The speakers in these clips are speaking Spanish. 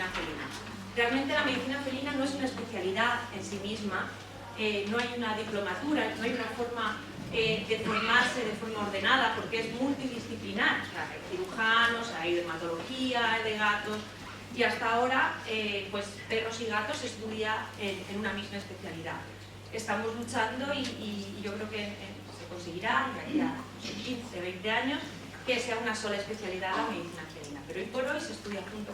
medicina felina. Realmente la medicina felina no es una especialidad en sí misma, no hay una diplomatura, no hay una forma de formarse de forma ordenada, porque es multidisciplinar. O sea, hay cirujanos, hay dermatología, hay de gatos, y hasta ahora pues perros y gatos se estudia en una misma especialidad. Estamos luchando y yo creo que se conseguirá de aquí a 15, 20 años que sea una sola especialidad la medicina felina, pero hoy por hoy se estudia junto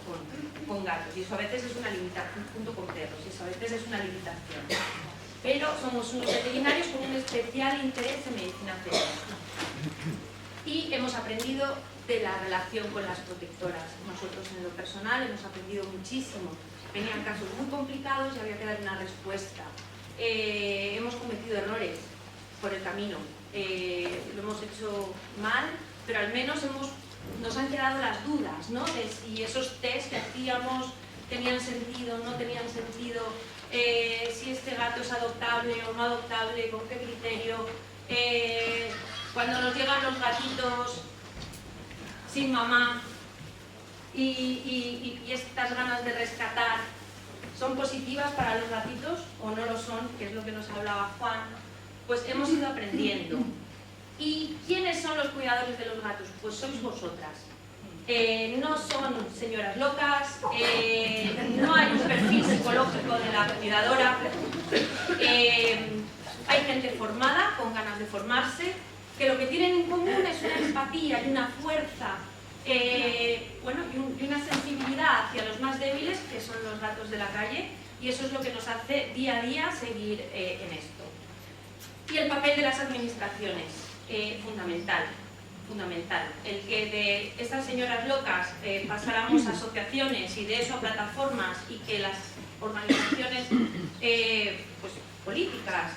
con gatos, y eso a veces es una limitación, junto con perros, y eso a veces es una limitación. Pero somos unos veterinarios con un especial interés en medicina felina. Y hemos aprendido de la relación con las protectoras. Nosotros en lo personal hemos aprendido muchísimo. Venían casos muy complicados y había que dar una respuesta. Hemos cometido errores por el camino. Lo hemos hecho mal, pero al menos nos han quedado las dudas, ¿no? De si esos test que hacíamos tenían sentido, no tenían sentido, si este gato es adoptable o no adoptable, con qué criterio. Cuando nos llegan los gatitos sin mamá y estas ganas de rescatar, ¿son positivas para los gatitos o no lo son? Que es lo que nos hablaba Juan. Pues hemos ido aprendiendo. ¿Y quiénes son los cuidadores de los gatos? Pues sois vosotras. No son señoras locas, no hay un perfil psicológico de la cuidadora, hay gente formada, con ganas de formarse, que lo que tienen en común es una empatía y una fuerza, bueno, y una sensibilidad hacia los más débiles, que son los gatos de la calle, y eso es lo que nos hace día a día seguir en esto. Y el papel de las administraciones, fundamental. El que de estas señoras locas pasáramos a asociaciones y de eso a plataformas, y que las organizaciones pues, políticas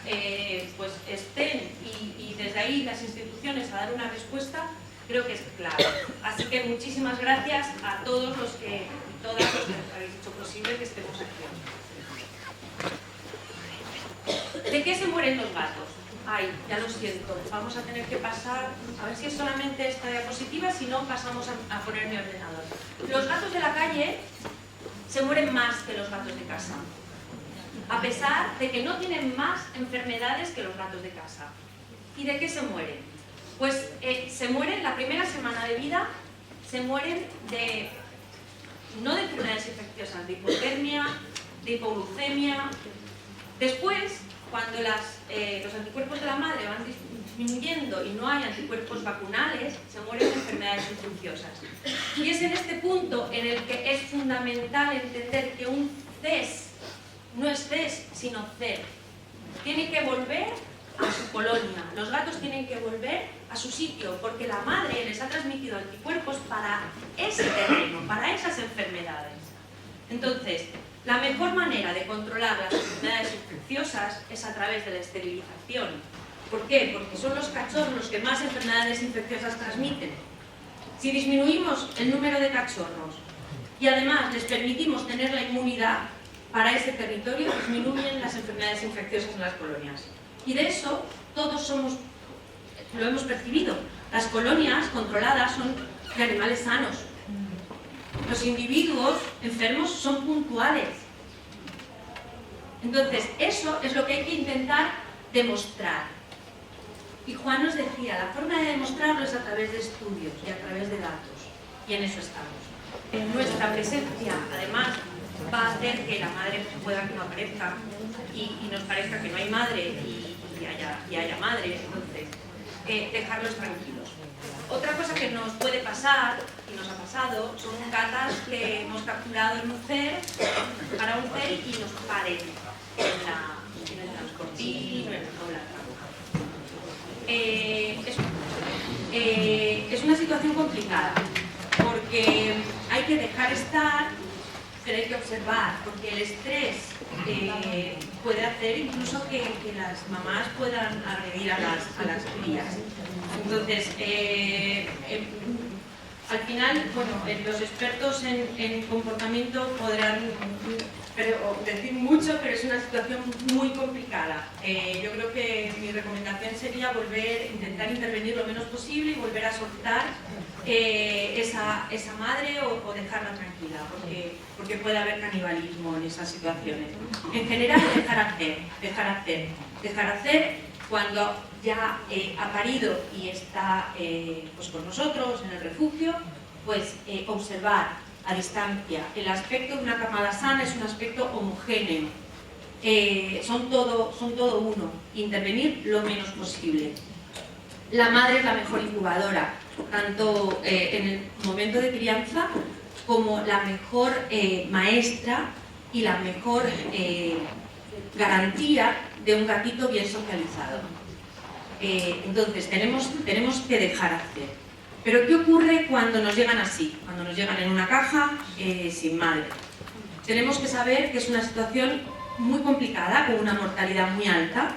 pues estén y desde ahí las instituciones a dar una respuesta, creo que es clave. Así que muchísimas gracias a todos los que y todas los que habéis hecho posible que estemos aquí. ¿De qué se mueren los gatos? Ay, ya lo siento, vamos a tener que pasar, a ver si es solamente esta diapositiva, si no pasamos a poner mi ordenador. Los gatos de la calle se mueren más que los gatos de casa, a pesar de que no tienen más enfermedades que los gatos de casa. ¿Y de qué se mueren? Pues se mueren la primera semana de vida, se mueren no de enfermedades infecciosas, de hipotermia, de hipoglucemia. Después, cuando los anticuerpos de la madre van disminuyendo y no hay anticuerpos vacunales, se mueren de enfermedades infecciosas. Y es en este punto en el que es fundamental entender que un CES no es CES, sino CER. Tiene que volver a su colonia. Los gatos tienen que volver a su sitio, porque la madre les ha transmitido anticuerpos para ese terreno, para esas enfermedades. Entonces, la mejor manera de controlar las enfermedades infecciosas es a través de la esterilización. ¿Por qué? Porque son los cachorros los que más enfermedades infecciosas transmiten. Si disminuimos el número de cachorros y además les permitimos tener la inmunidad para ese territorio, disminuyen las enfermedades infecciosas en las colonias. Y de eso todos lo hemos percibido. Las colonias controladas son de animales sanos. Los individuos enfermos son puntuales. Entonces, eso es lo que hay que intentar demostrar. Y Juan nos decía, la forma de demostrarlo es a través de estudios y a través de datos. Y en eso estamos. Nuestra presencia, además, va a hacer que la madre pueda que no aparezca y nos parezca que no hay madre y haya madre. Entonces, dejarlos tranquilos. Otra cosa que nos puede pasar, y nos ha pasado, son gatas que hemos capturado en un CER, para un CER, y nos paren en el transportín, en el es una situación complicada, porque hay que dejar estar, pero hay que observar, porque el estrés puede hacer incluso que las mamás puedan agredir a las crías. Entonces, al final, bueno, los expertos en comportamiento podrán decir mucho, pero es una situación muy complicada. Yo creo que mi recomendación sería intentar intervenir lo menos posible y volver a soltar esa madre o dejarla tranquila, porque puede haber canibalismo en esas situaciones. En general, dejar hacer cuando ya ha parido y está pues con nosotros en el refugio, pues observar a distancia. El aspecto de una camada sana es un aspecto homogéneo, son todo uno, intervenir lo menos posible. La madre es la mejor incubadora, tanto en el momento de crianza como la mejor maestra y la mejor garantía de un gatito bien socializado. Entonces tenemos que dejar hacer. Pero ¿qué ocurre cuando nos llegan así? Cuando nos llegan en una caja sin madre. Tenemos que saber que es una situación muy complicada, con una mortalidad muy alta,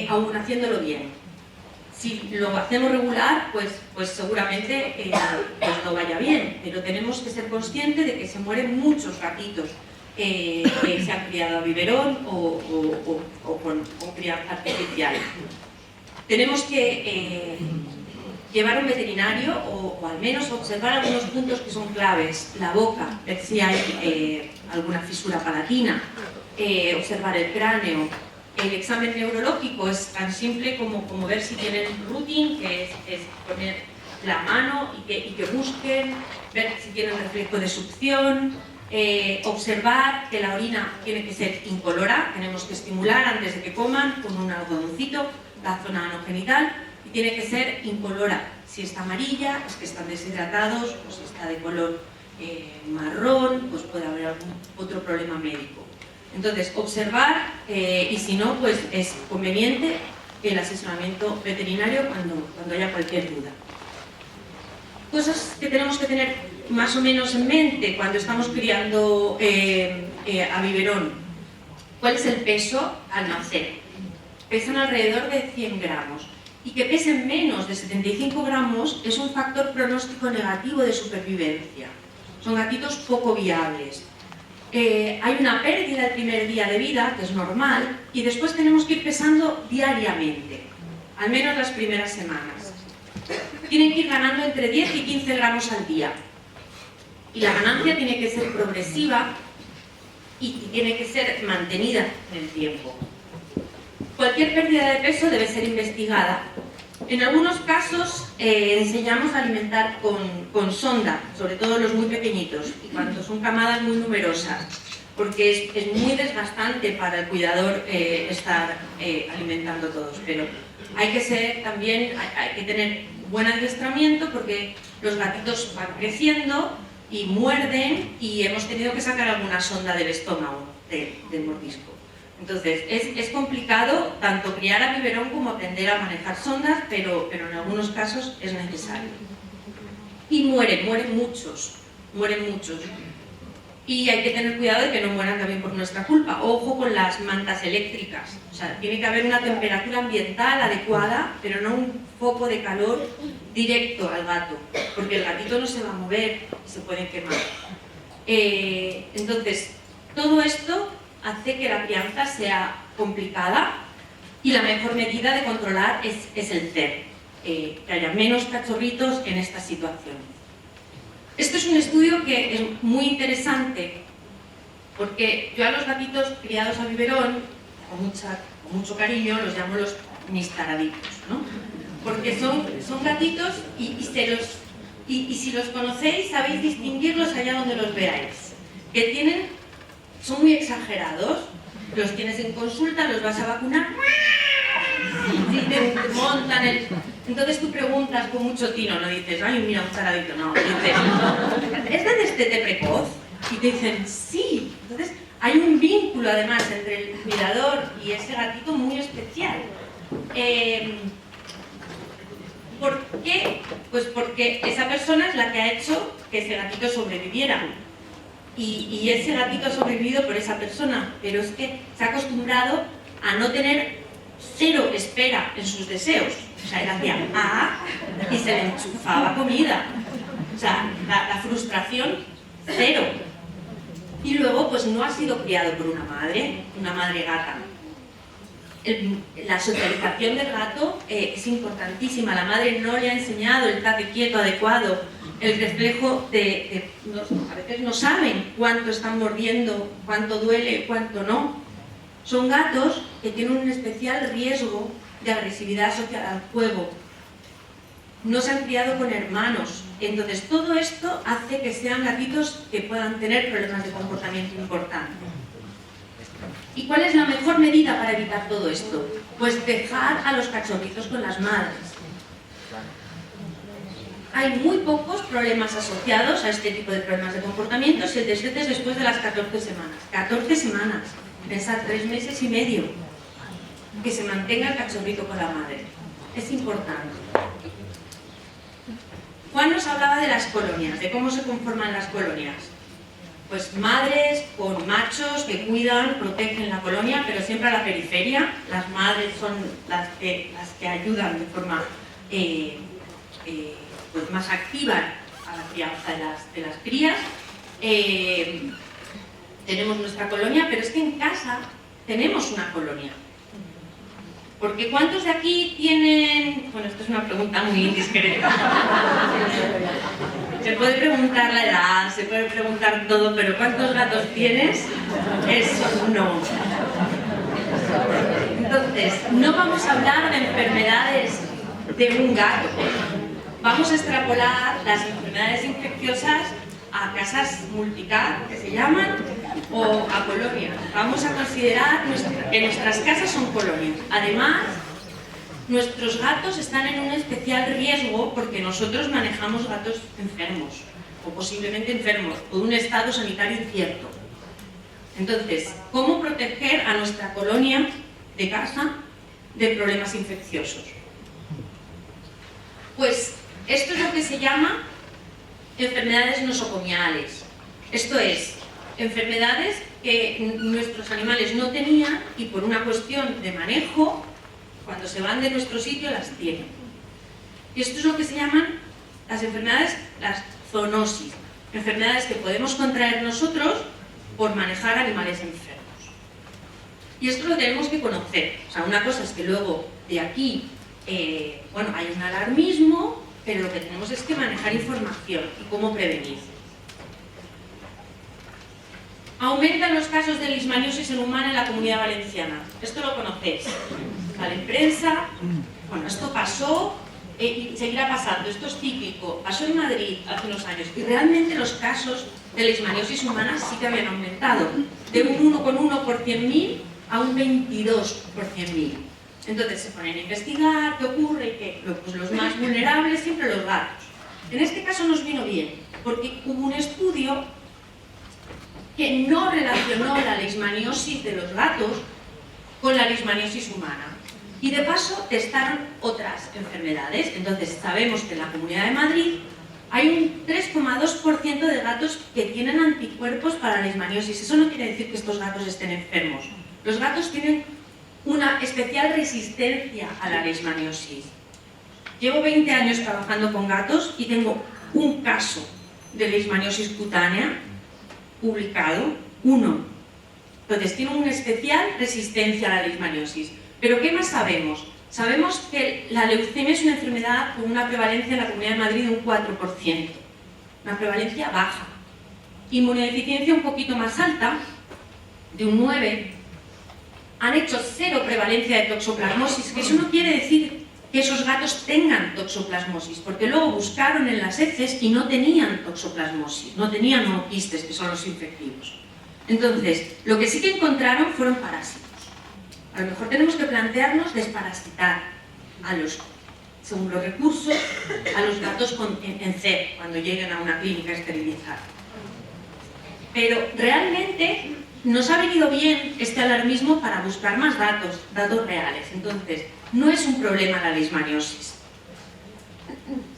aún haciéndolo bien. Si lo hacemos regular, pues seguramente pues no vaya bien, pero tenemos que ser conscientes de que se mueren muchos gatitos que se han criado a biberón o con crianza artificial. Tenemos que llevar a un veterinario o al menos observar algunos puntos que son claves. La boca, ver si hay alguna fisura palatina, observar el cráneo. El examen neurológico es tan simple como ver si tienen routing, que es poner la mano y que busquen, ver si tienen reflejo de succión, observar que la orina tiene que ser incolora, tenemos que estimular antes de que coman con un algodoncito la zona anogenital y tiene que ser incolora. Si está amarilla es que están deshidratados, o si está de color marrón, pues puede haber algún otro problema médico. Entonces, observar y si no, pues es conveniente el asesoramiento veterinario cuando haya cualquier duda. Cosas que tenemos que tener más o menos en mente cuando estamos criando a biberón. ¿Cuál es el peso al nacer? Pesan alrededor de 100 gramos. Y que pesen menos de 75 gramos es un factor pronóstico negativo de supervivencia. Son gatitos poco viables. Hay una pérdida el primer día de vida, que es normal, y después tenemos que ir pesando diariamente, al menos las primeras semanas. Tienen que ir ganando entre 10 y 15 gramos al día. Y la ganancia tiene que ser progresiva y tiene que ser mantenida en el tiempo. Cualquier pérdida de peso debe ser investigada. En algunos casos enseñamos a alimentar con sonda, sobre todo los muy pequeñitos, y cuando son camadas muy numerosas, porque es muy desgastante para el cuidador estar alimentando todos. Pero hay que tener buen adiestramiento porque los gatitos van creciendo y muerden y hemos tenido que sacar alguna sonda del estómago del mordisco. Entonces, es complicado tanto criar a biberón como aprender a manejar sondas, pero en algunos casos es necesario. Y mueren muchos. Y hay que tener cuidado de que no mueran también por nuestra culpa. Ojo con las mantas eléctricas. O sea, tiene que haber una temperatura ambiental adecuada, pero no un foco de calor directo al gato, porque el gatito no se va a mover y se pueden quemar. Entonces, todo esto hace que la crianza sea complicada y la mejor medida de controlar es el CER, que haya menos cachorritos en esta situación. Esto es un estudio que es muy interesante porque yo a los gatitos criados a biberón, con mucho cariño, los llamo los nistaraditos, ¿no? Porque son gatitos y si los conocéis sabéis distinguirlos allá donde los veáis, que son muy exagerados, los tienes en consulta, los vas a vacunar, y te montan Entonces tú preguntas con mucho tino, no dices, ay, mira, un charadito, no, dices, ¿es de destete precoz? Y te dicen, sí. Entonces hay un vínculo además entre el cuidador y ese gatito muy especial. ¿Por qué? Pues porque esa persona es la que ha hecho que ese gatito sobreviviera. Y ese gatito ha sobrevivido por esa persona, pero es que se ha acostumbrado a no tener cero espera en sus deseos. O sea, él hacía y se le enchufaba comida. O sea, la frustración, cero. Y luego, pues no ha sido criado por una madre gata. La socialización del gato es importantísima. La madre no le ha enseñado el tate quieto adecuado, el reflejo a veces no saben cuánto están mordiendo, cuánto duele, cuánto no. Son gatos que tienen un especial riesgo de agresividad social al juego. No se han criado con hermanos. Entonces todo esto hace que sean gatitos que puedan tener problemas de comportamiento importantes. ¿Y cuál es la mejor medida para evitar todo esto? Pues dejar a los cachorritos con las madres. Hay muy pocos problemas asociados a este tipo de problemas de comportamiento si el destete es después de las 14 semanas. 14 semanas, pensar 3 meses y medio, que se mantenga el cachorrito con la madre. Es importante. Juan nos hablaba de las colonias, de cómo se conforman las colonias. Pues madres con machos que cuidan, protegen la colonia, pero siempre a la periferia. Las madres son las que ayudan de forma pues más activa a la crianza de las crías. Tenemos nuestra colonia, pero es que en casa tenemos una colonia. Porque ¿cuántos de aquí tienen...? Bueno, esto es una pregunta muy indiscreta. Se puede preguntar la edad, se puede preguntar todo, pero ¿cuántos gatos tienes? Eso no. Entonces, no vamos a hablar de enfermedades de un gato. Vamos a extrapolar las enfermedades infecciosas a casas multicat, que se llaman, o a colonias. Vamos a considerar que nuestras casas son colonias. Además, nuestros gatos están en un especial riesgo porque nosotros manejamos gatos enfermos, o posiblemente enfermos, o de un estado sanitario incierto. Entonces, ¿cómo proteger a nuestra colonia de casa de problemas infecciosos? Pues esto es lo que se llama enfermedades nosocomiales. Esto es, enfermedades que nuestros animales no tenían y por una cuestión de manejo, cuando se van de nuestro sitio las tienen. Y esto es lo que se llaman las enfermedades, las zoonosis, enfermedades que podemos contraer nosotros por manejar animales enfermos. Y esto lo tenemos que conocer. O sea, una cosa es que luego de aquí, bueno, hay un alarmismo, pero lo que tenemos es que manejar información y cómo prevenir. Aumentan los casos de leishmaniosis en humana en la Comunidad Valenciana. Esto lo conocéis. Sale en prensa. Bueno, esto pasó y seguirá pasando. Esto es típico. Pasó en Madrid hace unos años y realmente los casos de leishmaniosis humana sí que habían aumentado. De un 1,1 por 100.000 a un 22 por 100.000. Entonces se ponen a investigar qué ocurre y qué. Pues los más vulnerables siempre los gatos. En este caso nos vino bien, porque hubo un estudio que no relacionó la leishmaniosis de los gatos con la leishmaniosis humana. Y de paso testaron otras enfermedades. Entonces sabemos que en la Comunidad de Madrid hay un 3,2% de gatos que tienen anticuerpos para la leishmaniosis. Eso no quiere decir que estos gatos estén enfermos. Los gatos tienen una especial resistencia a la leishmaniosis. Llevo 20 años trabajando con gatos y tengo un caso de leishmaniosis cutánea publicado, uno. Entonces tienen una especial resistencia a la leishmaniosis. ¿Pero qué más sabemos? Sabemos que la leucemia es una enfermedad con una prevalencia en la Comunidad de Madrid de un 4%. Una prevalencia baja. Inmunodeficiencia un poquito más alta, de un 9%. Han hecho 0 prevalencia de toxoplasmosis, que eso no quiere decir que esos gatos tengan toxoplasmosis, porque luego buscaron en las heces y no tenían toxoplasmosis, no tenían monoquistes, que son los infectivos. Entonces, lo que sí que encontraron fueron parásitos. A lo mejor tenemos que plantearnos desparasitar a los, según los recursos, a los gatos en C, cuando lleguen a una clínica esterilizada. Pero realmente nos ha venido bien este alarmismo para buscar más datos reales. Entonces, no es un problema la leishmaniosis.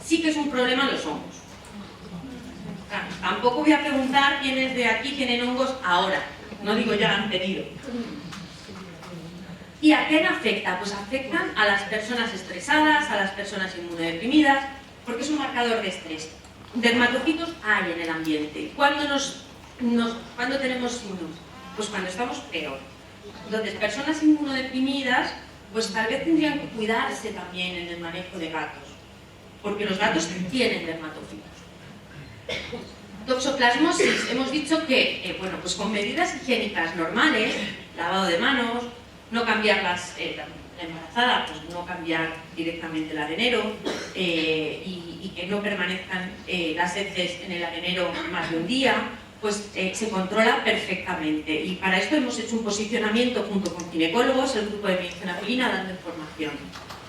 Sí que es un problema los hongos. Tampoco voy a preguntar quiénes de aquí tienen hongos ahora. No digo ya han tenido. ¿Y a quién afecta? Pues afectan a las personas estresadas, a las personas inmunodeprimidas, porque es un marcador de estrés. Dermatocitos hay en el ambiente. Cuando nos ¿Cuándo tenemos signos? Pues cuando estamos peor. Entonces, personas inmunodeprimidas, pues tal vez tendrían que cuidarse también en el manejo de gatos, porque los gatos tienen dermatofilos. Toxoplasmosis, hemos dicho que, bueno, pues con medidas higiénicas normales, lavado de manos, no cambiar la embarazada, pues no cambiar directamente el arenero y que no permanezcan las heces en el arenero más de un día, pues se controla perfectamente. Y para esto hemos hecho un posicionamiento junto con ginecólogos, el grupo de Fenapilina, dando información.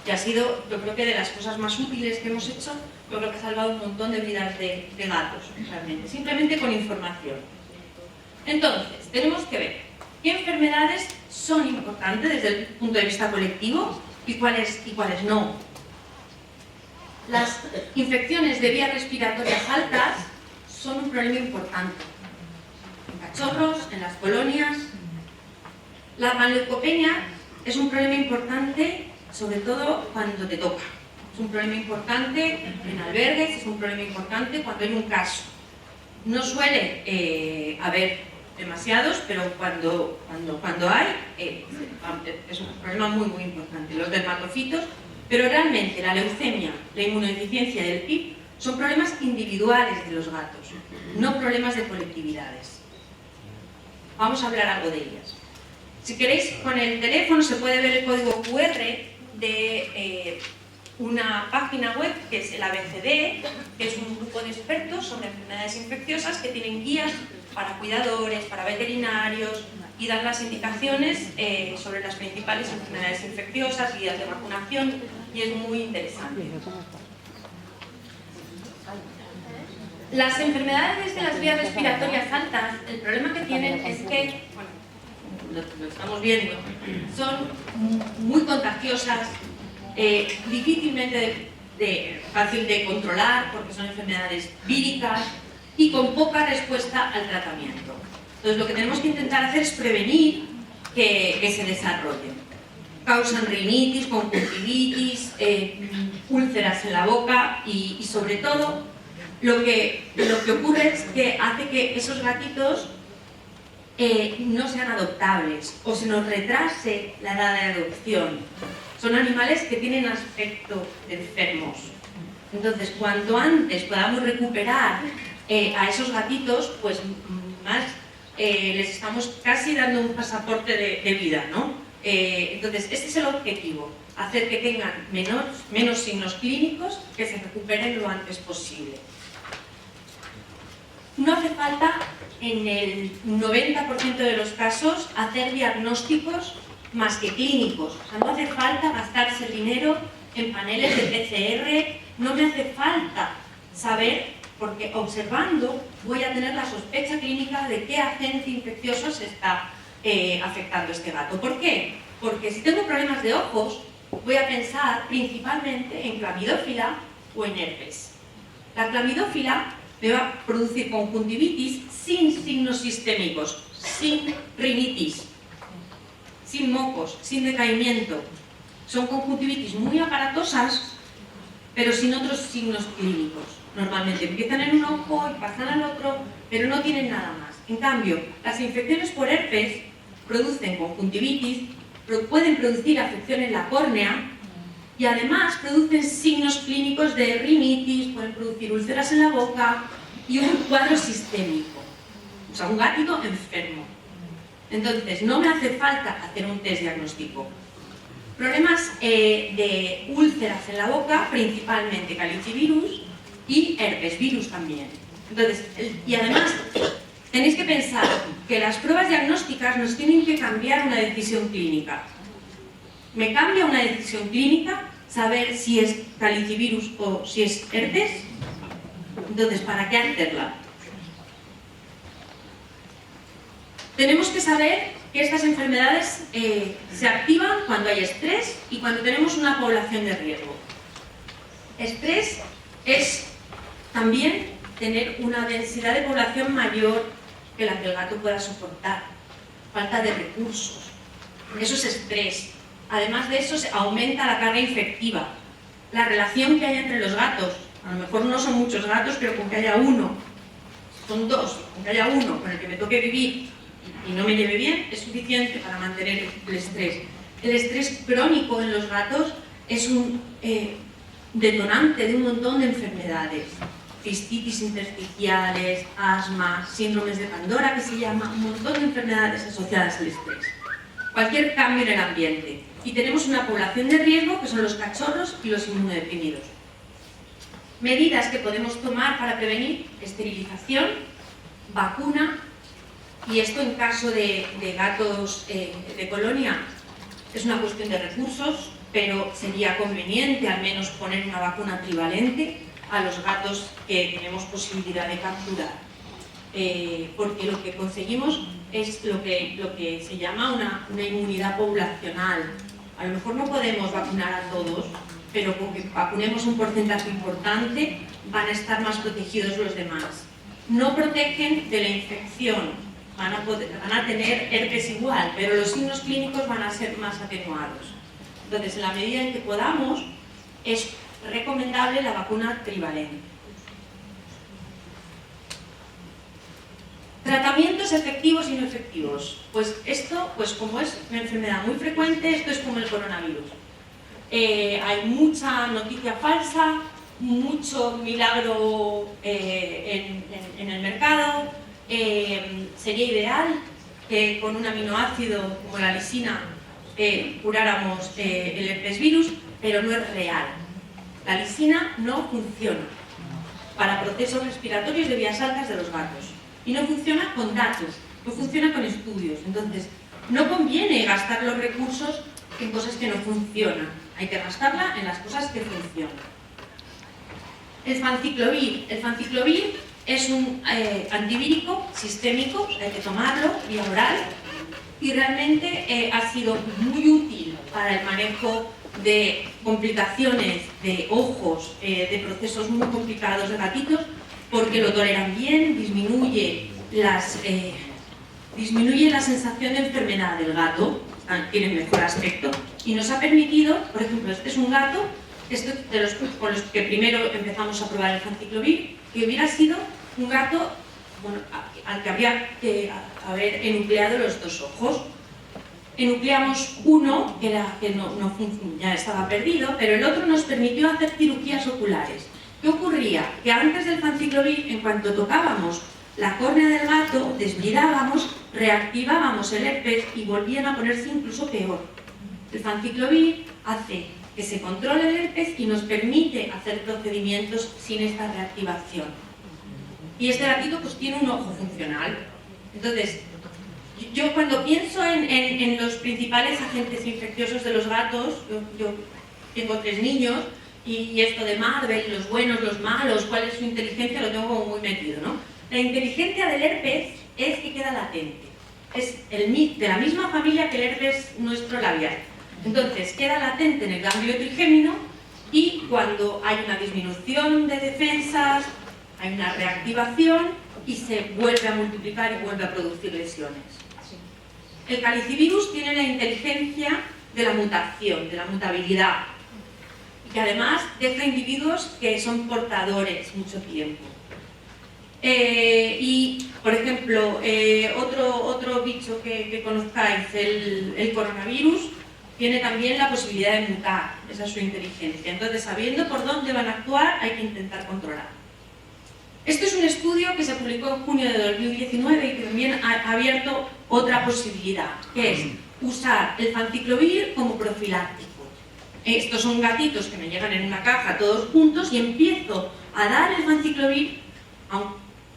Y ha sido, yo creo que de las cosas más útiles que hemos hecho, yo creo que ha salvado un montón de vidas de gatos, realmente, simplemente con información. Entonces, tenemos que ver qué enfermedades son importantes desde el punto de vista colectivo y cuáles no. Las infecciones de vías respiratorias altas son un problema importante. En cachorros, en las colonias. La panleucopenia es un problema importante, sobre todo cuando te toca. Es un problema importante en albergues, es un problema importante cuando hay un caso. No suele haber demasiados, pero cuando hay, es un problema muy importante. Los dermatofitos, pero realmente la leucemia, la inmunodeficiencia y el PIB son problemas individuales de los gatos, no problemas de colectividades. Vamos a hablar algo de ellas. Si queréis, con el teléfono se puede ver el código QR de una página web que es el ABCD, que es un grupo de expertos sobre enfermedades infecciosas que tienen guías para cuidadores, para veterinarios y dan las indicaciones sobre las principales enfermedades infecciosas, guías de vacunación, y es muy interesante. Las enfermedades de las vías respiratorias altas, el problema que tienen es que, bueno, lo estamos viendo, son muy contagiosas, difícilmente fácil de controlar porque son enfermedades víricas y con poca respuesta al tratamiento. Entonces lo que tenemos que intentar hacer es prevenir que se desarrollen. Causan rinitis, conjuntivitis, úlceras en la boca y sobre todo lo que ocurre es que hace que esos gatitos no sean adoptables o se nos retrase la edad de adopción. Son animales que tienen aspecto de enfermos. Entonces, cuanto antes podamos recuperar a esos gatitos, pues más les estamos casi dando un pasaporte de vida, ¿no? Entonces, este es el objetivo, hacer que tengan menos signos clínicos, que se recuperen lo antes posible. No hace falta, en el 90% de los casos, hacer diagnósticos más que clínicos. O sea, no hace falta gastarse el dinero en paneles de PCR, no me hace falta saber, porque observando voy a tener la sospecha clínica de qué agente infeccioso se está afectando a este gato. ¿Por qué? Porque si tengo problemas de ojos, voy a pensar principalmente en clamidófila o en herpes. La clamidófila me va a producir conjuntivitis sin signos sistémicos, sin rinitis, sin mocos, sin decaimiento. Son conjuntivitis muy aparatosas, pero sin otros signos clínicos. Normalmente empiezan en un ojo y pasan al otro, pero no tienen nada más. En cambio, las infecciones por herpes producen conjuntivitis, pueden producir afección en la córnea y además producen signos clínicos de rinitis, pueden producir úlceras en la boca y un cuadro sistémico. O sea, un gatito enfermo. Entonces, no me hace falta hacer un test diagnóstico. Problemas de úlceras en la boca, principalmente calicivirus y herpes virus también. Entonces, y además, tenéis que pensar que las pruebas diagnósticas nos tienen que cambiar una decisión clínica. ¿Me cambia una decisión clínica saber si es calicivirus o si es herpes? Entonces, ¿para qué hacerla? Tenemos que saber que estas enfermedades se activan cuando hay estrés y cuando tenemos una población de riesgo. Estrés es también tener una densidad de población mayor que la que el gato pueda soportar. Falta de recursos. Eso es estrés. Además de eso, se aumenta la carga infectiva. La relación que hay entre los gatos. A lo mejor no son muchos gatos, pero con que haya uno con 2, aunque haya uno con el que me toque vivir y no me lleve bien, es suficiente para mantener el estrés. El estrés crónico en los gatos es un detonante de un montón de enfermedades. Cistitis intersticiales, asma, síndromes de Pandora, que se llama, un montón de enfermedades asociadas al estrés. Cualquier cambio en el ambiente. Y tenemos una población de riesgo que son los cachorros y los inmunodeprimidos. Medidas que podemos tomar para prevenir: esterilización, vacuna, y esto en caso de gatos de colonia es una cuestión de recursos, pero sería conveniente al menos poner una vacuna trivalente a los gatos que tenemos posibilidad de capturar, porque lo que conseguimos es lo que se llama una inmunidad poblacional. A lo mejor no podemos vacunar a todos, pero con que vacunemos un porcentaje importante van a estar más protegidos los demás. No protegen de la infección, van a tener herpes igual, pero los signos clínicos van a ser más atenuados. Entonces, en la medida en que podamos, es recomendable la vacuna trivalente. Tratamientos efectivos y no efectivos. Pues esto, como es una enfermedad muy frecuente, esto es como el coronavirus. Hay mucha noticia falsa, mucho milagro en el mercado. Sería ideal que con un aminoácido como la lisina curáramos el herpes virus, pero no es real. La lisina no funciona para procesos respiratorios de vías altas de los gatos y no funciona con datos, no funciona con estudios. Entonces, no conviene gastar los recursos en cosas que no funcionan, hay que gastarla en las cosas que funcionan. El fanciclovir es un antivírico sistémico, hay que tomarlo vía oral, y realmente ha sido muy útil para el manejo de complicaciones de ojos, de procesos muy complicados de gatitos, porque lo toleran bien, disminuye la sensación de enfermedad del gato, tiene mejor aspecto, y nos ha permitido, por ejemplo, este es un gato, con los que primero empezamos a probar el fanciclovir, que hubiera sido un gato al que habría que haber enucleado los 2 ojos. Enucleamos uno, que ya estaba perdido, pero el otro nos permitió hacer cirugías oculares. ¿Qué ocurría? Que antes del fanciclovir, en cuanto tocábamos la córnea del gato, desbridábamos, reactivábamos el herpes y volvían a ponerse incluso peor. El fanciclovir hace que se controle el herpes y nos permite hacer procedimientos sin esta reactivación. Y este gatito pues tiene un ojo funcional. Entonces, yo cuando pienso en los principales agentes infecciosos de los gatos, yo tengo 3 niños, y esto de Marvel, los buenos, los malos, cuál es su inteligencia, lo tengo como muy metido, ¿no? La inteligencia del herpes es que queda latente. Es de la misma familia que el herpes nuestro labial. Entonces, queda latente en el ganglio trigémino y cuando hay una disminución de defensas, hay una reactivación y se vuelve a multiplicar y vuelve a producir lesiones. El calicivirus tiene la inteligencia de la mutación, de la mutabilidad, y además deja individuos que son portadores mucho tiempo. Y, por ejemplo, otro bicho que conozcáis, el coronavirus, tiene también la posibilidad de mutar, esa es su inteligencia. Entonces, sabiendo por dónde van a actuar, hay que intentar controlar. Esto es un estudio que se publicó en junio de 2019 y que también ha abierto otra posibilidad, que es usar el fanciclovir como profiláctico. Estos son gatitos que me llegan en una caja todos juntos y empiezo a dar el fanciclovir,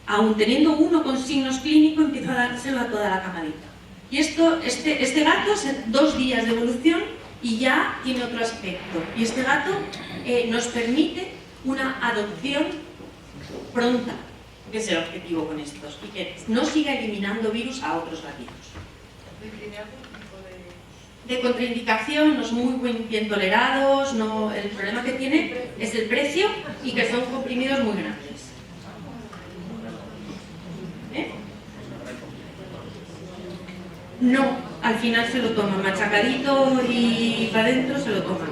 aun teniendo uno con signos clínicos, empiezo a dárselo a toda la camadita. Y este gato es 2 días de evolución y ya tiene otro aspecto. Y este gato nos permite una adopción pronta, que es el objetivo con estos, y que no siga eliminando virus a otros gatitos. De contraindicación, no son muy bien tolerados, el problema que tiene es el precio y que son comprimidos muy grandes. No, al final se lo toman, machacadito y para adentro se lo toman.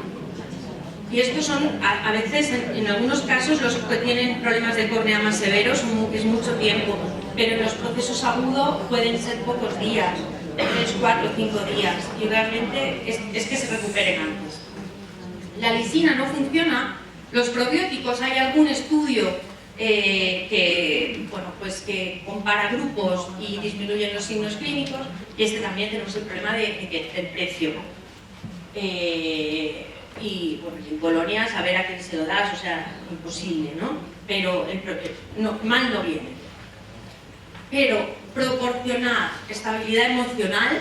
Y estos son, a veces, en algunos casos, los que tienen problemas de córnea más severos, es mucho tiempo, pero en los procesos agudos pueden ser pocos días, 3, 4, 5 días, y realmente es que se recuperen antes. La lisina no funciona. Los probióticos, hay algún estudio que compara grupos y disminuyen los signos clínicos, y también tenemos el problema del precio. Y bueno, en Polonia saber a quién se lo das, o sea, imposible, ¿no? Pero mal no viene. Pero proporcionar estabilidad emocional,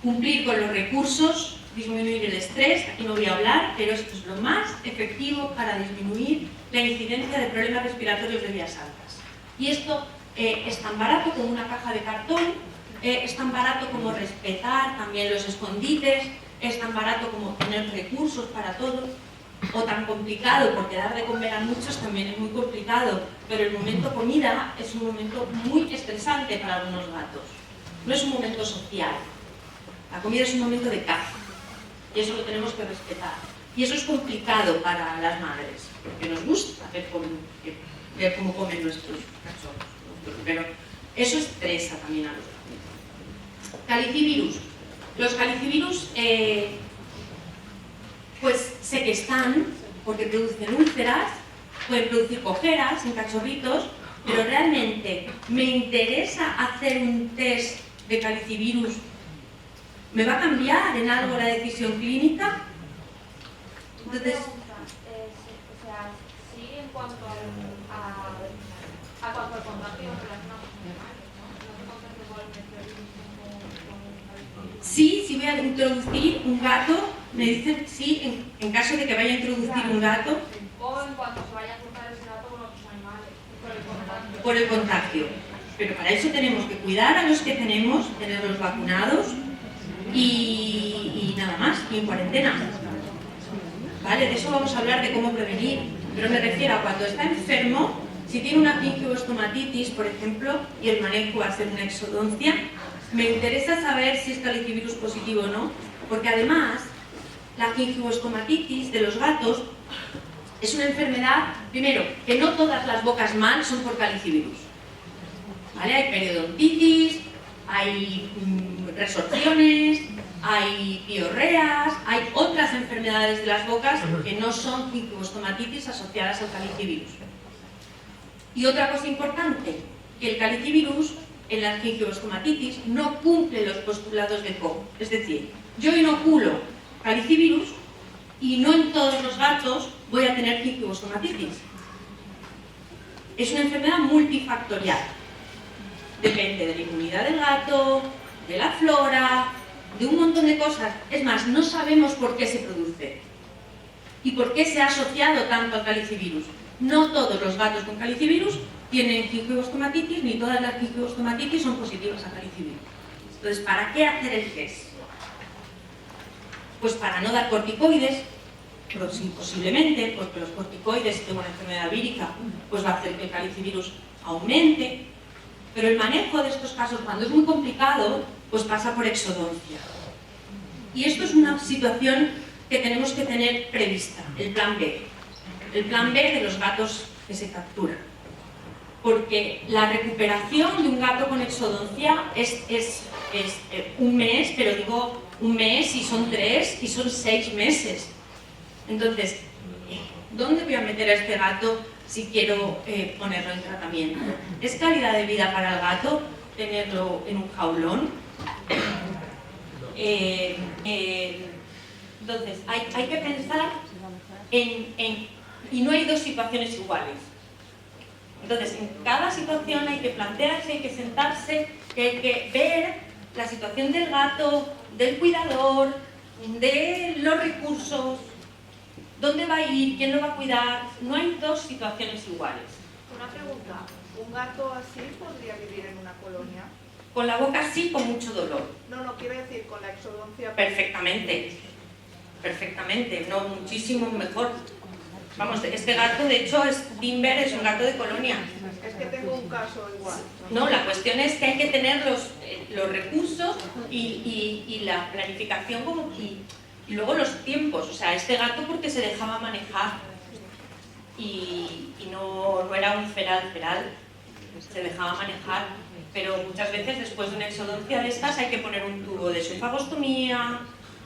cumplir con los recursos, disminuir el estrés, aquí no voy a hablar, pero esto es lo más efectivo para disminuir la incidencia de problemas respiratorios de vías altas. Y esto es tan barato como una caja de cartón, es tan barato como respetar también los escondites, es tan barato como tener recursos para todo, o tan complicado, porque dar de comer a muchos también es muy complicado, pero el momento comida es un momento muy estresante para algunos gatos. No es un momento social. La comida es un momento de caza, y eso lo tenemos que respetar. Y eso es complicado para las madres, porque nos gusta ver cómo comen nuestros cachorros, pero eso estresa también a los gatos. Calicivirus. Los calicivirus, pues sé que están, porque producen úlceras, pueden producir cojeras en cachorritos, pero realmente me interesa hacer un test de calicivirus. ¿Me va a cambiar en algo la decisión clínica? Entonces, o sea, sí, en cuanto a cuanto al contagio relacionado con animales, ¿no? Sí, si voy a introducir un gato, me dicen sí, en caso de que vaya a introducir un gato. O en cuanto se vaya a cruzar ese gato con otros animales, por el contagio. Pero para eso tenemos que cuidar a los que tenemos, tenerlos vacunados y nada más, y en cuarentena. ¿Vale? De eso vamos a hablar, de cómo prevenir. Pero me refiero a cuando está enfermo, si tiene una gingivostomatitis, por ejemplo, y el manejo va a ser una exodoncia, me interesa saber si es calicivirus positivo o no, porque además la gingivostomatitis de los gatos es una enfermedad, primero, que no todas las bocas mal son por calicivirus. ¿Vale? Hay periodontitis, hay resorciones, hay piorreas, hay otras enfermedades de las bocas que no son gingivostomatitis asociadas al calicivirus. Y otra cosa importante, que el calicivirus en la gingivostomatitis no cumple los postulados de Koch. Es decir, yo inoculo calicivirus y no en todos los gatos voy a tener gingivostomatitis. Es una enfermedad multifactorial. Depende de la inmunidad del gato, de la flora, de un montón de cosas. Es más, no sabemos por qué se produce y por qué se ha asociado tanto al calicivirus. No todos los gatos con calicivirus tienen gingivostomatitis, ni todas las gingivostomatitis son positivas a calicivirus. Entonces, ¿para qué hacer el test? Pues para no dar corticoides, pero sí, posiblemente, porque los corticoides, si tengo una enfermedad vírica, pues va a hacer que el calicivirus aumente. Pero el manejo de estos casos, cuando es muy complicado, pues pasa por exodoncia. Y esto es una situación que tenemos que tener prevista, el plan B. El plan B de los gatos que se capturan. Porque la recuperación de un gato con exodoncia es un mes, pero digo un mes y son 3 y son 6 meses. Entonces, ¿dónde voy a meter a este gato si quiero ponerlo en tratamiento? ¿Es calidad de vida para el gato tenerlo en un jaulón? Entonces, hay que pensar y no hay dos situaciones iguales. Entonces, en cada situación hay que plantearse, hay que sentarse, que hay que ver la situación del gato, del cuidador, de los recursos, dónde va a ir, quién lo va a cuidar. No hay dos situaciones iguales. Una pregunta, ¿un gato así podría vivir en una colonia? Con la boca sí, con mucho dolor. No, quiero decir con la exodoncia. Perfectamente, perfectamente, no, muchísimo mejor. Vamos, este gato, de hecho, Timber es un gato de colonia. Es que tengo un caso igual. No, la cuestión es que hay que tener los recursos y la planificación Y luego los tiempos, o sea, este gato porque se dejaba manejar y no era un feral, se dejaba manejar, pero muchas veces después de una exodoncia de estas hay que poner un tubo de sulfagostomía,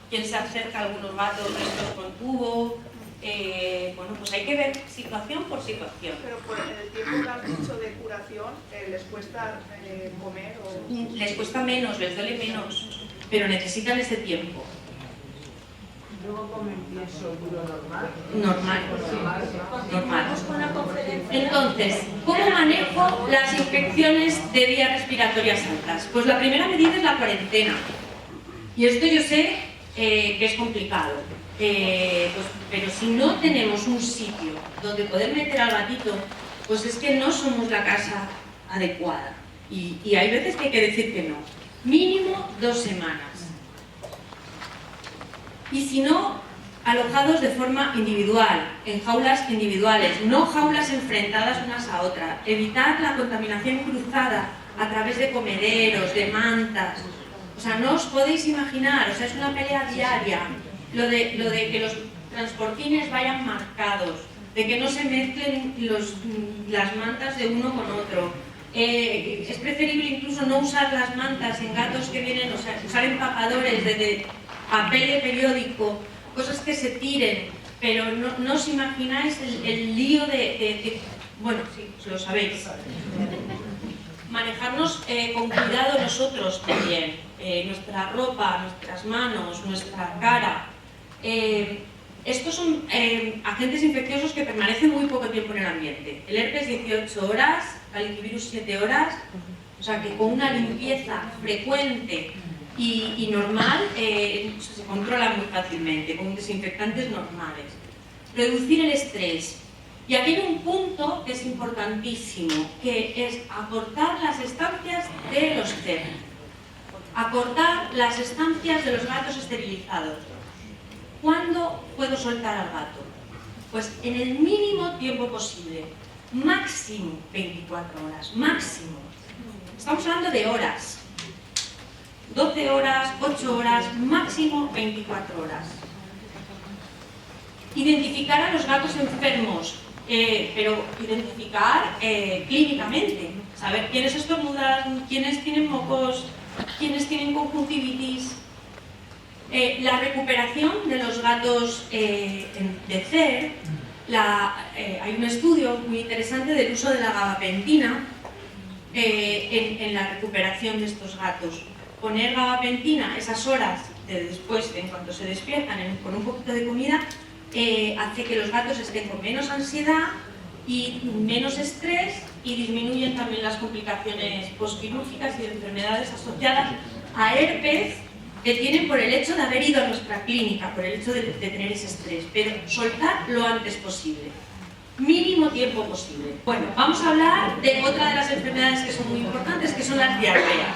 quien se acerca a algunos gatos estos con tubo, bueno, pues hay que ver situación por situación. Pero por el tiempo que has dicho de curación, ¿les cuesta comer o...? Les cuesta menos, les duele menos, pero necesitan ese tiempo. Luego comen pienso duro normal. Normal. Entonces, ¿cómo manejo las infecciones de vías respiratorias altas? Pues la primera medida es la cuarentena. Y esto yo sé que es complicado. Pues, pero si no tenemos un sitio donde poder meter al gatito, pues es que no somos la casa adecuada. Y hay veces que hay que decir que no. Mínimo 2 semanas. Y si no, alojados de forma individual, en jaulas individuales, no jaulas enfrentadas unas a otras. Evitar la contaminación cruzada a través de comederos, de mantas. O sea, no os podéis imaginar, o sea, es una pelea diaria. Lo de que los transportines vayan marcados, de que no se mezclen las mantas de uno con otro. Es preferible incluso no usar las mantas en gatos que vienen, o sea, usar empapadores de papel de periódico, cosas que se tiren, pero no os imagináis el lío bueno, sí, lo sabéis. Manejarnos con cuidado nosotros también, nuestra ropa, nuestras manos, nuestra cara. Estos son agentes infecciosos que permanecen muy poco tiempo en el ambiente. El herpes 18 horas, el calicivirus 7 horas, o sea que con una limpieza frecuente y normal se controla muy fácilmente, con desinfectantes normales. Reducir el estrés. Y aquí hay un punto que es importantísimo, que es acortar las estancias de los CEP. Acortar las estancias de los gatos esterilizados. ¿Cuándo puedo soltar al gato? Pues en el mínimo tiempo posible. Máximo 24 horas, máximo. Estamos hablando de horas. 12 horas, 8 horas, máximo 24 horas. Identificar a los gatos enfermos, pero identificar clínicamente. Saber quiénes estornudan, quiénes tienen mocos, quiénes tienen conjuntivitis. La recuperación de los gatos de CER, hay un estudio muy interesante del uso de la gabapentina en la recuperación de estos gatos. Poner gabapentina esas horas después, en cuanto se despiertan, con un poquito de comida, hace que los gatos estén con menos ansiedad y menos estrés y disminuyen también las complicaciones postquirúrgicas y de enfermedades asociadas a herpes que tienen por el hecho de haber ido a nuestra clínica, por el hecho de tener ese estrés, pero soltar lo antes posible, mínimo tiempo posible. Bueno, vamos a hablar de otra de las enfermedades que son muy importantes, que son las diarreas.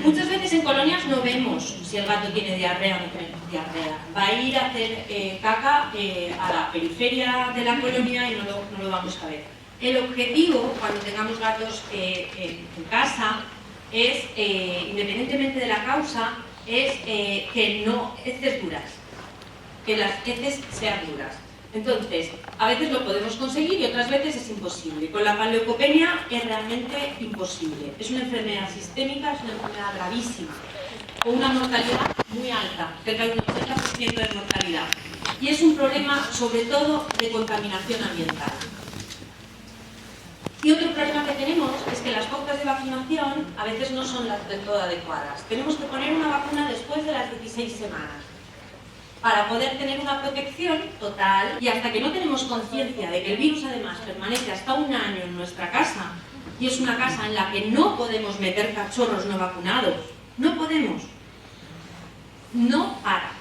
Muchas veces en colonias no vemos si el gato tiene diarrea o no tiene diarrea. Va a ir a hacer caca a la periferia de la colonia y no lo vamos a ver. El objetivo, cuando tengamos gatos en casa, es, independientemente de la causa, es que no heces duras, que las heces sean duras. Entonces, a veces lo podemos conseguir y otras veces es imposible. Con la panleucopenia es realmente imposible. Es una enfermedad sistémica, es una enfermedad gravísima, con una mortalidad muy alta, cerca de un 80% de mortalidad. Y es un problema, sobre todo, de contaminación ambiental. Y otro problema que tenemos es que las pautas de vacunación a veces no son las del todo adecuadas. Tenemos que poner una vacuna después de las 16 semanas para poder tener una protección total, y hasta que no tenemos conciencia de que el virus además permanece hasta 1 año en nuestra casa, y es una casa en la que no podemos meter cachorros no vacunados, no podemos, no para.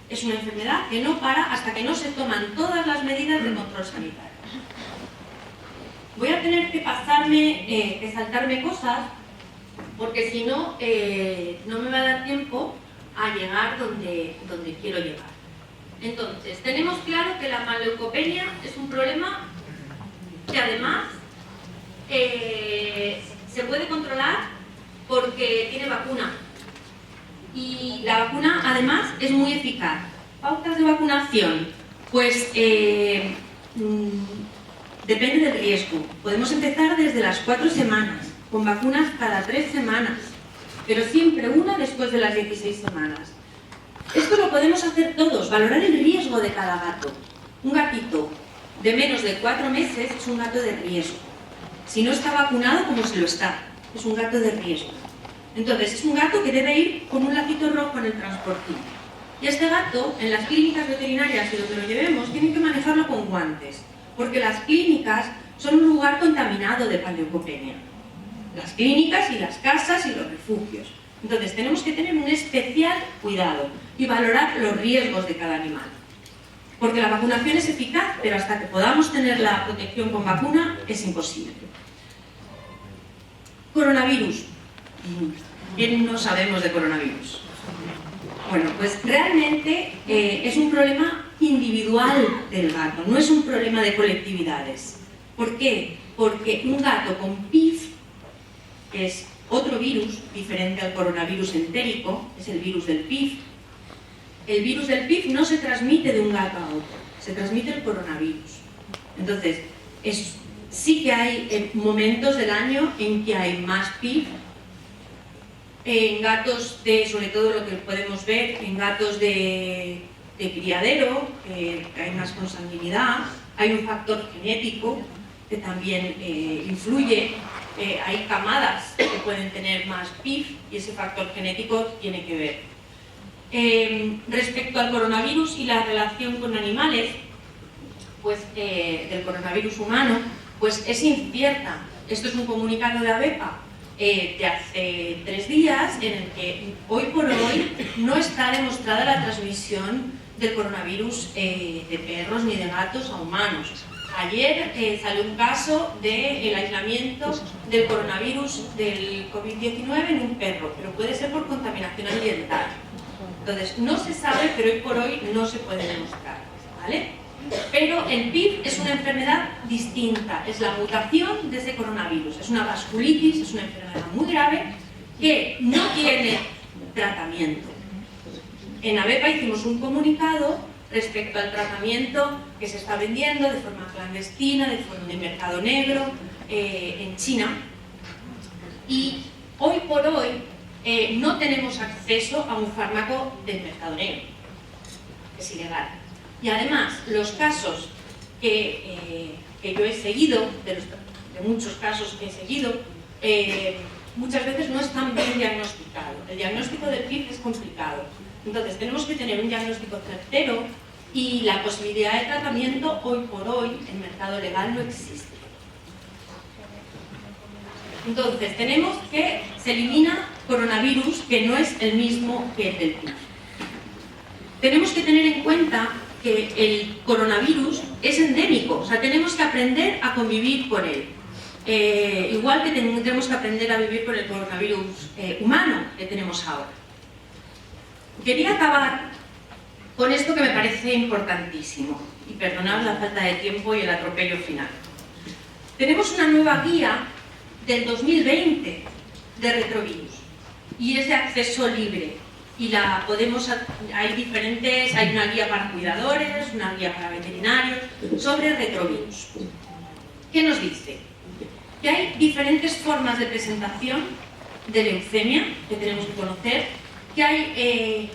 Es una enfermedad que no para hasta que no se toman todas las medidas de control sanitario. Voy a tener que que saltarme cosas, porque si no, no me va a dar tiempo a llegar donde quiero llegar. Entonces, tenemos claro que la panleucopenia es un problema que además se puede controlar porque tiene vacuna. Y la vacuna además es muy eficaz. Pautas de vacunación, pues depende del riesgo. Podemos empezar desde las 4 semanas, con vacunas cada 3 semanas, pero siempre una después de las 16 semanas. Esto lo podemos hacer todos, valorar el riesgo de cada gato. Un gatito de menos de 4 meses es un gato de riesgo. Si no está vacunado, como se lo está, es un gato de riesgo. Entonces, es un gato que debe ir con un lacito rojo en el transportín. Y este gato, en las clínicas veterinarias y donde lo llevemos, tienen que manejarlo con guantes, porque las clínicas son un lugar contaminado de panleucopenia. Las clínicas y las casas y los refugios. Entonces, tenemos que tener un especial cuidado y valorar los riesgos de cada animal. Porque la vacunación es eficaz, pero hasta que podamos tener la protección con vacuna, es imposible. Coronavirus. ¿Quién no sabemos de coronavirus? Bueno, pues realmente es un problema individual del gato, no es un problema de colectividades. ¿Por qué? Porque un gato con PIF, que es otro virus diferente al coronavirus entérico, es el virus del PIF. El virus del PIF no se transmite de un gato a otro, se transmite el coronavirus. Entonces, sí que hay momentos del año en que hay más PIF. En gatos, sobre todo lo que podemos ver, en gatos de criadero, que hay más consanguinidad, hay un factor genético que también influye, hay camadas que pueden tener más PIF y ese factor genético tiene que ver. Respecto al coronavirus y la relación con animales, pues del coronavirus humano, pues es incierta. Esto es un comunicado de ABEPA de hace 3 días, en el que hoy por hoy no está demostrada la transmisión del coronavirus de perros ni de gatos a humanos. Ayer salió un caso del aislamiento del coronavirus del COVID-19 en un perro, pero puede ser por contaminación ambiental. Entonces, no se sabe, pero hoy por hoy no se puede demostrar, ¿vale? Pero el PIF es una enfermedad distinta, es la mutación de ese coronavirus, es una vasculitis, es una enfermedad muy grave que no tiene tratamiento. En ABEPA hicimos un comunicado respecto al tratamiento que se está vendiendo de forma clandestina, de forma de mercado negro, en China. Y hoy por hoy no tenemos acceso a un fármaco del mercado negro, es ilegal. Y además, los casos que yo he seguido, de muchos casos que he seguido, muchas veces no están bien diagnosticados. El diagnóstico del PIF es complicado. Entonces, tenemos que tener un diagnóstico certero y la posibilidad de tratamiento, hoy por hoy, en mercado legal no existe. Entonces, tenemos que se elimina coronavirus, que no es el mismo que el del PIF. Tenemos que tener en cuenta que el coronavirus es endémico, o sea, tenemos que aprender a convivir con él. Igual que tenemos que aprender a vivir con el coronavirus humano que tenemos ahora. Quería acabar con esto que me parece importantísimo, y perdonad la falta de tiempo y el atropello final. Tenemos una nueva guía del 2020 de retrovirus, y es de acceso libre. Y hay una guía para cuidadores, una guía para veterinarios, sobre retrovirus. ¿Qué nos dice? Que hay diferentes formas de presentación de leucemia que tenemos que conocer, que hay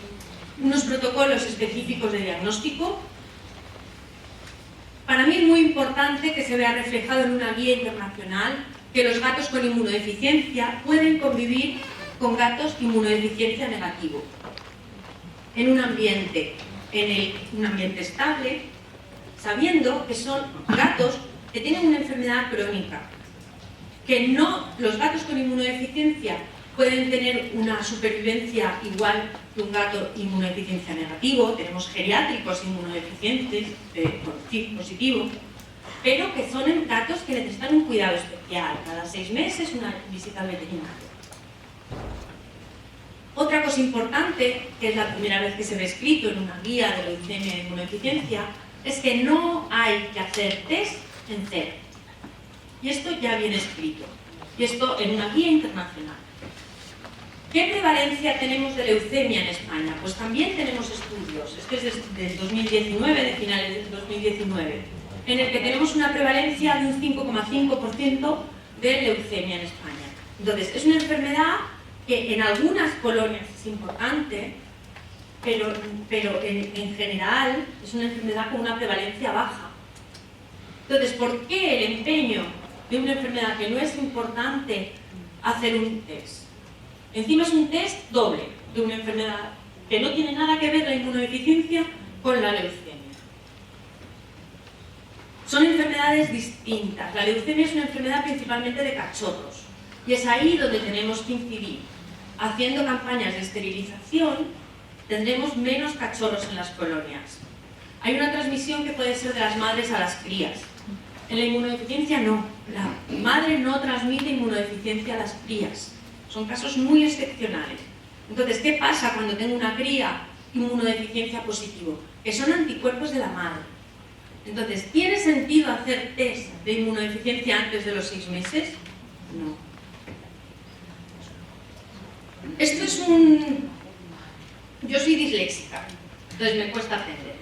unos protocolos específicos de diagnóstico. Para mí es muy importante que se vea reflejado en una guía internacional que los gatos con inmunodeficiencia pueden convivir con gatos inmunodeficiencia negativo, en un ambiente estable, sabiendo que son gatos que tienen una enfermedad crónica, que los gatos con inmunodeficiencia pueden tener una supervivencia igual que un gato inmunodeficiencia negativo. Tenemos geriátricos inmunodeficientes con CID positivo, pero que son gatos que necesitan un cuidado especial, cada 6 meses una visita al veterinario. Otra cosa importante, que es la primera vez que se ve escrito en una guía de leucemia e inmunodeficiencia, es que no hay que hacer test en cero. Y esto ya viene escrito. Y esto en una guía internacional. ¿Qué prevalencia tenemos de leucemia en España? Pues también tenemos estudios, este es del 2019, de finales del 2019, en el que tenemos una prevalencia de un 5,5% de leucemia en España. Entonces, es una enfermedad que en algunas colonias es importante, pero en general es una enfermedad con una prevalencia baja. Entonces, ¿por qué el empeño de una enfermedad que no es importante hacer un test? Encima es un test doble de una enfermedad que no tiene nada que ver la inmunodeficiencia con la leucemia. Son enfermedades distintas. La leucemia es una enfermedad principalmente de cachorros y es ahí donde tenemos que incidir. Haciendo campañas de esterilización tendremos menos cachorros en las colonias. Hay una transmisión que puede ser de las madres a las crías. En la inmunodeficiencia no. La madre no transmite inmunodeficiencia a las crías. Son casos muy excepcionales. Entonces, ¿qué pasa cuando tengo una cría inmunodeficiencia positivo? Que son anticuerpos de la madre. Entonces, ¿tiene sentido hacer test de inmunodeficiencia antes de los 6 meses? No. Esto es un... Yo soy disléxica, entonces me cuesta aprender.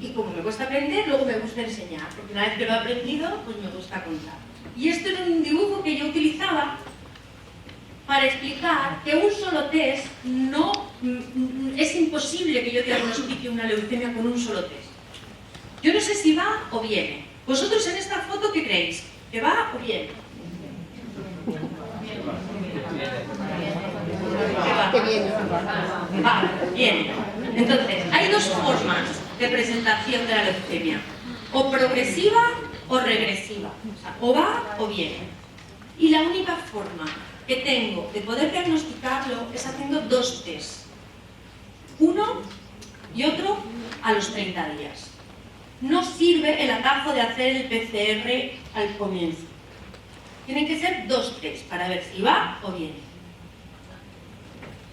Y como me cuesta aprender, luego me gusta enseñar, porque una vez que lo he aprendido, pues me gusta contar. Y esto era un dibujo que yo utilizaba para explicar que un solo test no... Es imposible que yo diagnostique una leucemia con un solo test. Yo no sé si va o viene. ¿Vosotros en esta foto qué creéis? ¿Que va o viene? Que viene. Va, viene. Entonces, hay dos formas de presentación de la leucemia. O progresiva o regresiva. O sea, o va o viene. Y la única forma que tengo de poder diagnosticarlo es haciendo 2 tests. Uno y otro a los 30 días. No sirve el atajo de hacer el PCR al comienzo. Tienen que ser 2 tests para ver si va o viene.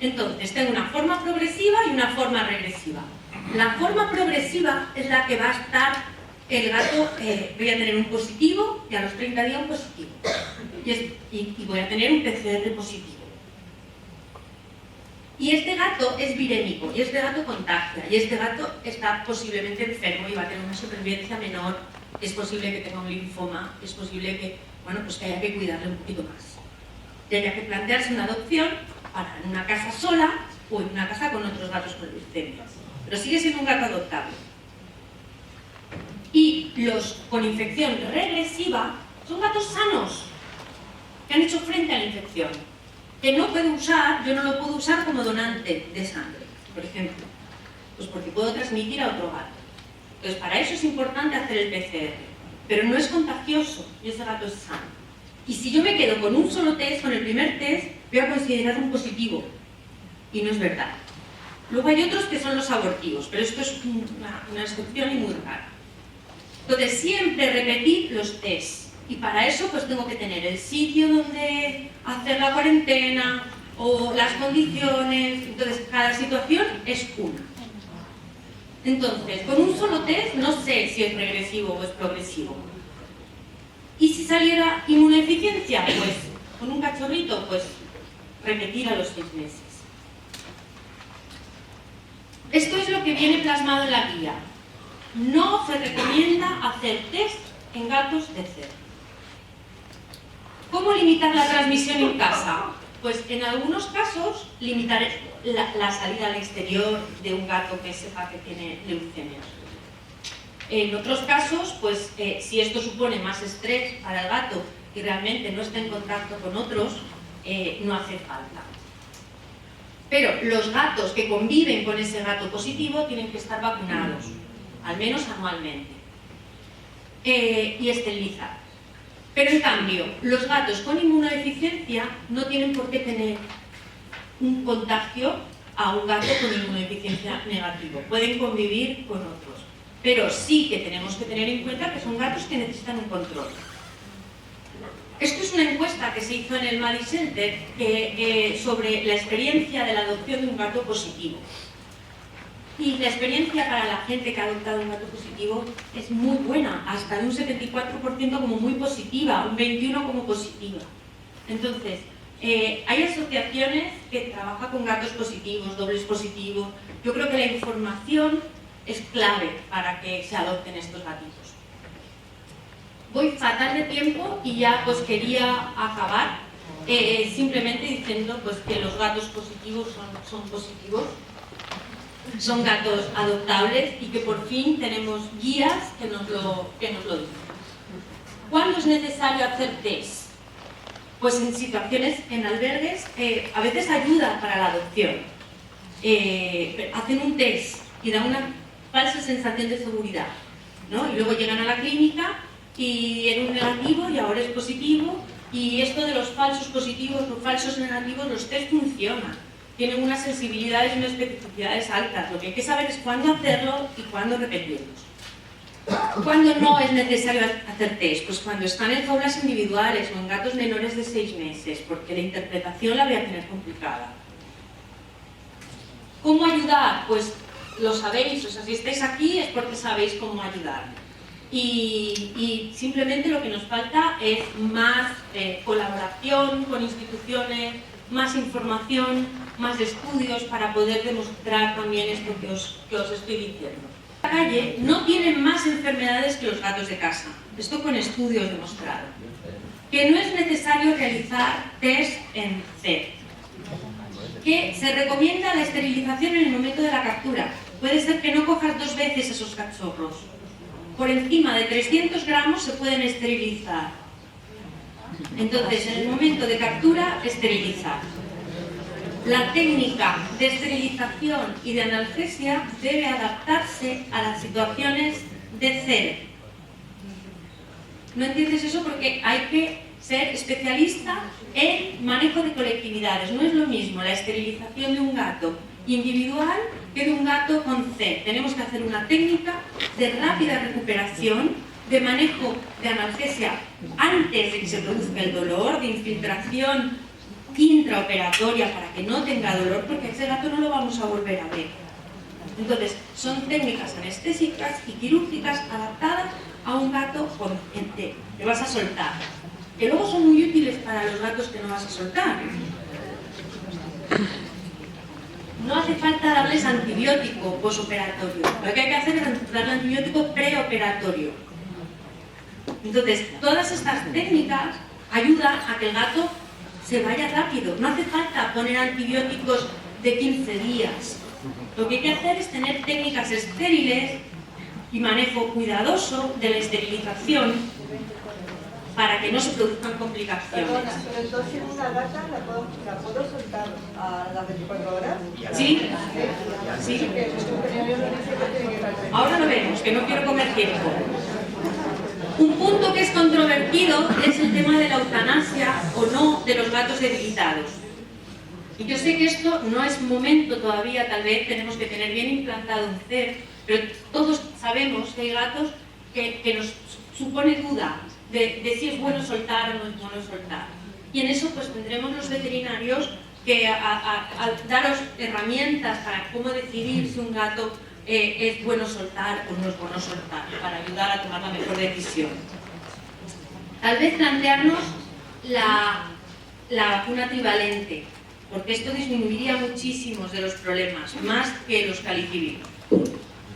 Entonces, tengo una forma progresiva y una forma regresiva. La forma progresiva es la que va a estar el gato, voy a tener un positivo y a los 30 días un positivo. Y voy a tener un PCR positivo. Y este gato es virémico, y este gato contagia, y este gato está posiblemente enfermo y va a tener una supervivencia menor, es posible que tenga un linfoma, es posible que, bueno, pues que haya que cuidarle un poquito más. Y haya que plantearse una adopción para en una casa sola o en una casa con otros gatos con leucemia. Pero sigue siendo un gato adoptable. Y los con infección regresiva son gatos sanos, que han hecho frente a la infección, que no puedo usar, yo no lo puedo usar como donante de sangre, por ejemplo, pues porque puedo transmitir a otro gato. Entonces, para eso es importante hacer el PCR, pero no es contagioso y ese gato es sano. Y si yo me quedo con un solo test, con el primer test, voy a considerar un positivo, y no es verdad. Luego hay otros que son los abortivos, pero esto es una excepción y muy rara. Entonces, siempre repetir los tests. Y para eso pues tengo que tener el sitio donde hacer la cuarentena o las condiciones. Entonces, cada situación es una. Entonces, con un solo test no sé si es regresivo o es progresivo. Y si saliera inmunodeficiencia, pues con un cachorrito, pues repetir a los 6 meses. Esto es lo que viene plasmado en la guía. No se recomienda hacer test en gatos de cero. ¿Cómo limitar la transmisión en casa? Pues en algunos casos limitar la salida al exterior de un gato que sepa que tiene leucemia. En otros casos, pues si esto supone más estrés para el gato y realmente no está en contacto con otros, no hace falta. Pero los gatos que conviven con ese gato positivo tienen que estar vacunados, al menos anualmente, y esterilizar. Pero en cambio, los gatos con inmunodeficiencia no tienen por qué tener un contagio a un gato con inmunodeficiencia negativo. Pueden convivir con otros. Pero sí que tenemos que tener en cuenta que son gatos que necesitan un control. Esto es una encuesta que se hizo en el Maddie Center sobre la experiencia de la adopción de un gato positivo. Y la experiencia para la gente que ha adoptado un gato positivo es muy buena, hasta de un 74% como muy positiva, un 21% como positiva. Entonces, Hay asociaciones que trabajan con gatos positivos, dobles positivos. Yo creo que la información es clave para que se adopten estos gatitos. Voy fatal de tiempo y ya pues quería acabar simplemente diciendo pues que los gatos positivos son positivos, son gatos adoptables y que por fin tenemos guías que nos lo dicen. ¿Cuándo es necesario hacer test? Pues en situaciones, en albergues, a veces ayuda para la adopción. Hacen un test y dan una falsa sensación de seguridad, ¿no? Y luego llegan a la clínica y era un negativo y ahora es positivo, y esto de los falsos positivos, los falsos negativos, los test funcionan. Tienen unas sensibilidades y unas especificidades altas. Lo que hay que saber es cuándo hacerlo y cuándo repetirlos. ¿Cuándo no es necesario hacer test? Pues cuando están en jaulas individuales o en gatos menores de 6 meses, porque la interpretación la voy a tener complicada. ¿Cómo ayudar? Pues lo sabéis, o sea, si estáis aquí es porque sabéis cómo ayudar. Y simplemente lo que nos falta es más colaboración con instituciones, más información, más estudios para poder demostrar también esto que os estoy diciendo. La calle no tienen más enfermedades que los gatos de casa, esto con estudios demostrado. Que no es necesario realizar test en C. Que se recomienda la esterilización en el momento de la captura. Puede ser que no cojas 2 veces esos cachorros. Por encima de 300 gramos se pueden esterilizar. Entonces, en el momento de captura, esterilizar. La técnica de esterilización y de analgesia debe adaptarse a las situaciones de CER. ¿No entiendes eso? Porque hay que ser especialista en manejo de colectividades. No es lo mismo la esterilización de un gato individual que de un gato con C. Tenemos que hacer una técnica de rápida recuperación, de manejo de analgesia antes de que se produzca el dolor, de infiltración intraoperatoria para que no tenga dolor, porque ese gato no lo vamos a volver a ver. Entonces, son técnicas anestésicas y quirúrgicas adaptadas a un gato con C. Le vas a soltar. Que luego son muy útiles para los gatos que no vas a soltar. No hace falta darles antibiótico posoperatorio. Lo que hay que hacer es darle antibiótico preoperatorio. Entonces, todas estas técnicas ayudan a que el gato se vaya rápido. No hace falta poner antibióticos de 15 días. Lo que hay que hacer es tener técnicas estériles y manejo cuidadoso de la esterilización para que no se produzcan complicaciones. Perdona, pero entonces una gata la puedo soltar a las 24 horas. ¿Sí? Sí. Ahora lo vemos, que no quiero comer tiempo. Un punto que es controvertido es el tema de la eutanasia o no de los gatos debilitados. Y yo sé que esto no es momento todavía, tal vez tenemos que tener bien implantado un CER, pero todos sabemos que hay gatos que nos supone duda de si es bueno soltar o no es bueno soltar. Y en eso pues tendremos los veterinarios que a daros herramientas para cómo decidir si un gato es bueno soltar o no es bueno soltar, para ayudar a tomar la mejor decisión. Tal vez plantearnos la vacuna trivalente, porque esto disminuiría muchísimos de los problemas, más que los calicivirus.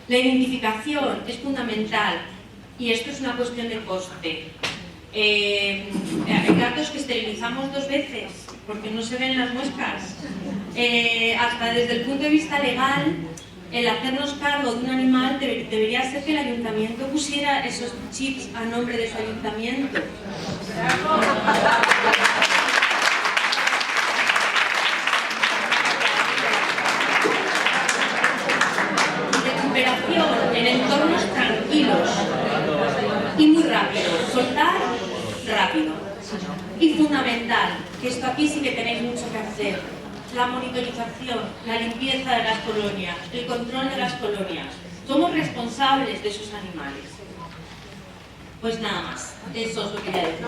La identificación es fundamental y esto es una cuestión de coste. Hay gatos que esterilizamos 2 veces porque no se ven las muescas. Hasta desde el punto de vista legal, el hacernos cargo de un animal debería ser que el ayuntamiento pusiera esos chips a nombre de su ayuntamiento. Recuperación en entornos tranquilos y muy rápido. Soltar rápido. Y fundamental, que esto aquí sí que tenéis mucho que hacer, la monitorización, la limpieza de las colonias, el control de las colonias. Somos responsables de esos animales. Pues nada más, eso es lo que quería decir.